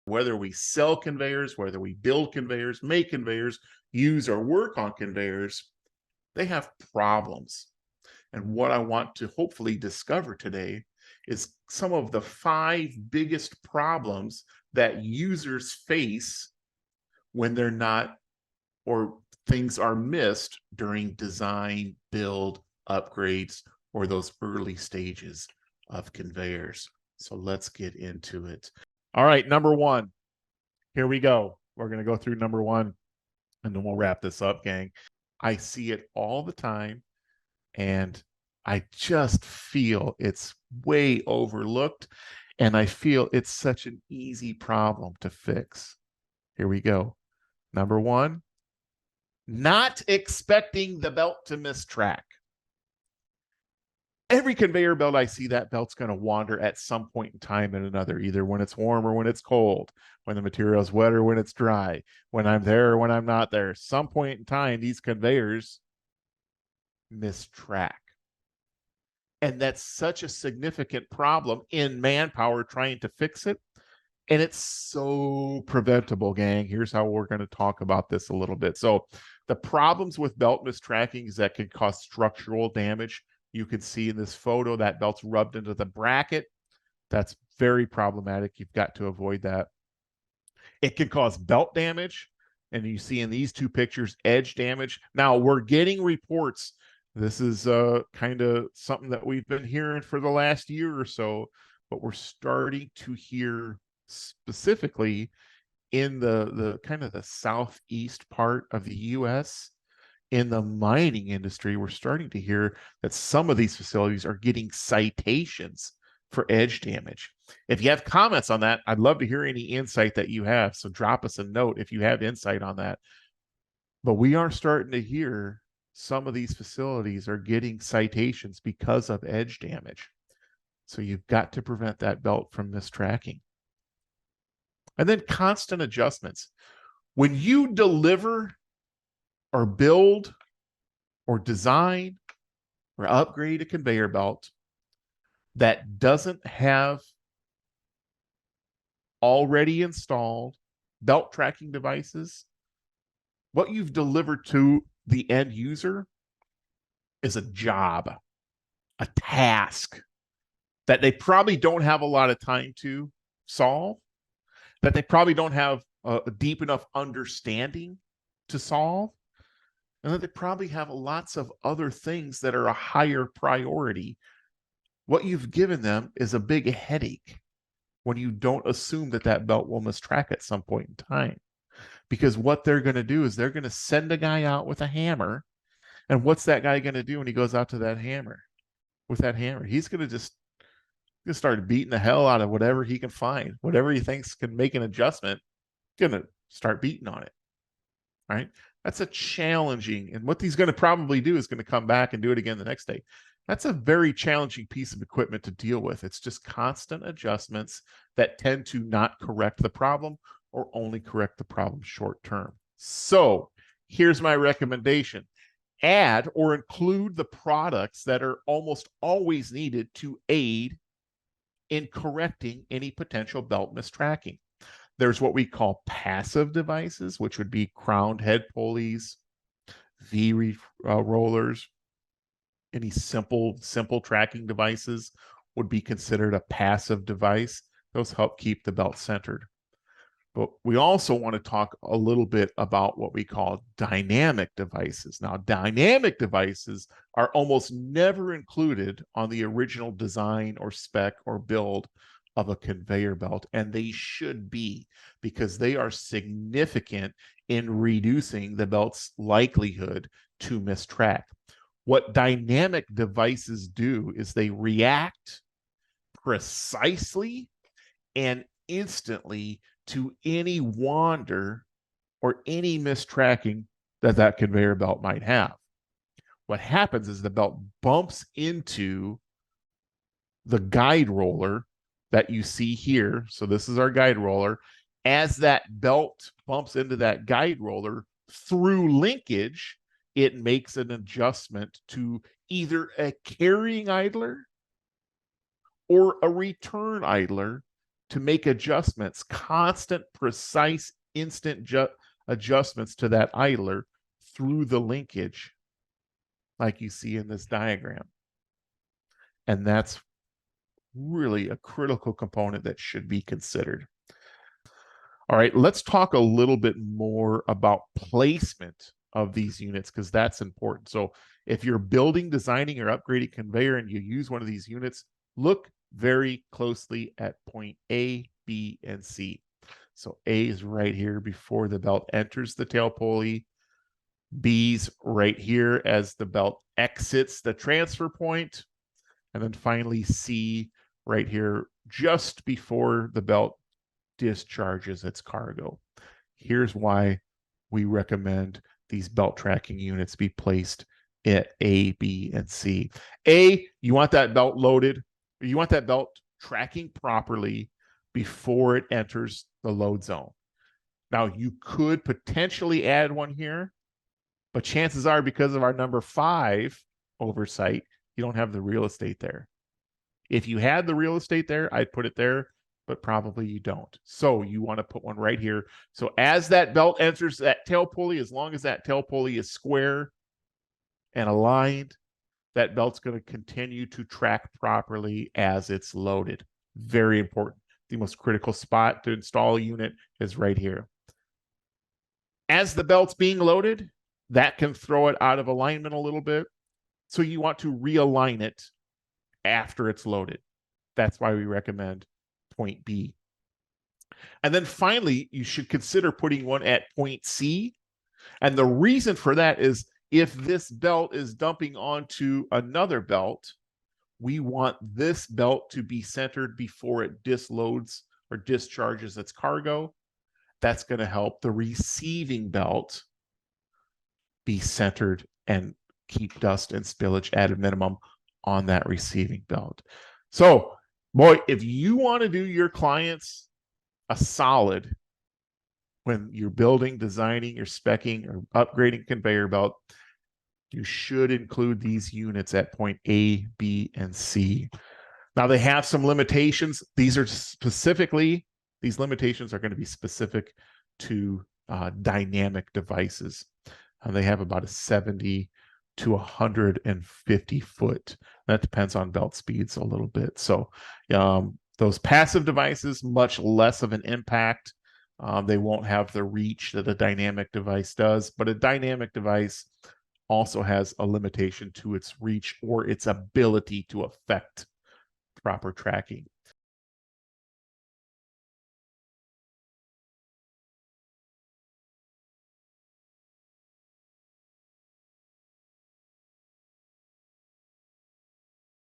Whether we sell conveyors, whether we build conveyors, make conveyors, use or work on conveyors, they have problems. And what I want to hopefully discover today is some of the 5 biggest problems that users face when they're not, or things are missed during design, build, upgrades, or those early stages of conveyors. So let's get into it. All right, number 1. Here we go. We're going to go through number 1, and then we'll wrap this up, gang. I see it all the time, and I just feel it's way overlooked, and I feel it's such an easy problem to fix. Here we go. Number 1, not expecting the belt to mistrack. Every conveyor belt I see, that belt's going to wander at some point in time and another, either when it's warm or when it's cold, when the material is wet or when it's dry, when I'm there or when I'm not there. Some point in time, these conveyors mistrack. And that's such a significant problem in manpower trying to fix it. And it's so preventable, gang. Here's how we're going to talk about this a little bit. So the problems with belt mistracking is that can cause structural damage. You can see in this photo that belt's rubbed into the bracket. That's very problematic. You've got to avoid that. It can cause belt damage. And you see in these 2 pictures, edge damage. Now, we're getting reports. This is kind of something that we've been hearing for the last year or so, but we're starting to hear specifically in the kind of the southeast part of the U.S., in the mining industry, we're starting to hear that some of these facilities are getting citations for edge damage. If you have comments on that, I'd love to hear any insight that you have. So drop us a note if you have insight on that. But we are starting to hear some of these facilities are getting citations because of edge damage. So you've got to prevent that belt from mistracking. And then constant adjustments. When you deliver or build or design or upgrade a conveyor belt that doesn't have already installed belt tracking devices, what you've delivered to the end user is a job, a task that they probably don't have a lot of time to solve, that they probably don't have a deep enough understanding to solve, and that they probably have lots of other things that are a higher priority. What you've given them is a big headache when you don't assume that that belt will mistrack at some point in time. Because what they're going to do is they're going to send a guy out with a hammer. And what's that guy going to do when he goes out to that hammer? With that hammer, he's going to just start beating the hell out of whatever he can find. Whatever he thinks can make an adjustment, going to start beating on it. Right? That's a challenging, and what he's going to probably do is going to come back and do it again the next day. That's a very challenging piece of equipment to deal with. It's just constant adjustments that tend to not correct the problem or only correct the problem short term. So here's my recommendation. Add or include the products that are almost always needed to aid in correcting any potential belt mistracking. There's what we call passive devices, which would be crowned head pulleys, V rollers. Any simple tracking devices would be considered a passive device. Those help keep the belt centered. But we also want to talk a little bit about what we call dynamic devices. Now, dynamic devices are almost never included on the original design or spec or build of a conveyor belt, and they should be, because they are significant in reducing the belt's likelihood to mistrack. What dynamic devices do is they react precisely and instantly to any wander or any mistracking that conveyor belt might have. What happens is the belt bumps into the guide roller that you see here. So this is our guide roller. As that belt bumps into that guide roller, through linkage, it makes an adjustment to either a carrying idler or a return idler to make adjustments, constant, precise, instant adjustments to that idler through the linkage, like you see in this diagram. And that's really a critical component that should be considered. All right, let's talk a little bit more about placement of these units, because that's important. So if you're building, designing, or upgrading conveyor and you use one of these units, look very closely at point A, B, and C. So A is right here before the belt enters the tail pulley. B's right here as the belt exits the transfer point. And then finally C right here just before the belt discharges its cargo. Here's why we recommend these belt tracking units be placed at A, B, and C. A, you want that belt loaded. You want that belt tracking properly before it enters the load zone. Now, you could potentially add one here, but chances are, because of our number 5 oversight, you don't have the real estate there. If you had the real estate there, I'd put it there, but probably you don't. So you want to put one right here. So as that belt enters that tail pulley, as long as that tail pulley is square and aligned, that belt's going to continue to track properly as it's loaded. Very important. The most critical spot to install a unit is right here. As the belt's being loaded, that can throw it out of alignment a little bit. So you want to realign it after it's loaded. That's why we recommend point B. And then finally, you should consider putting one at point C. And the reason for that is if this belt is dumping onto another belt, we want this belt to be centered before it disloads or discharges its cargo. That's going to help the receiving belt be centered and keep dust and spillage at a minimum on that receiving belt. So, boy, if you want to do your clients a solid when you're building, designing, or speccing, or upgrading conveyor belt, you should include these units at point A, B, and C. Now, they have some limitations. These limitations are going to be specific to dynamic devices. They have about a 70 to 150 foot. That depends on belt speeds a little bit. So those passive devices, much less of an impact. They won't have the reach that a dynamic device does, but a dynamic device also has a limitation to its reach or its ability to affect proper tracking.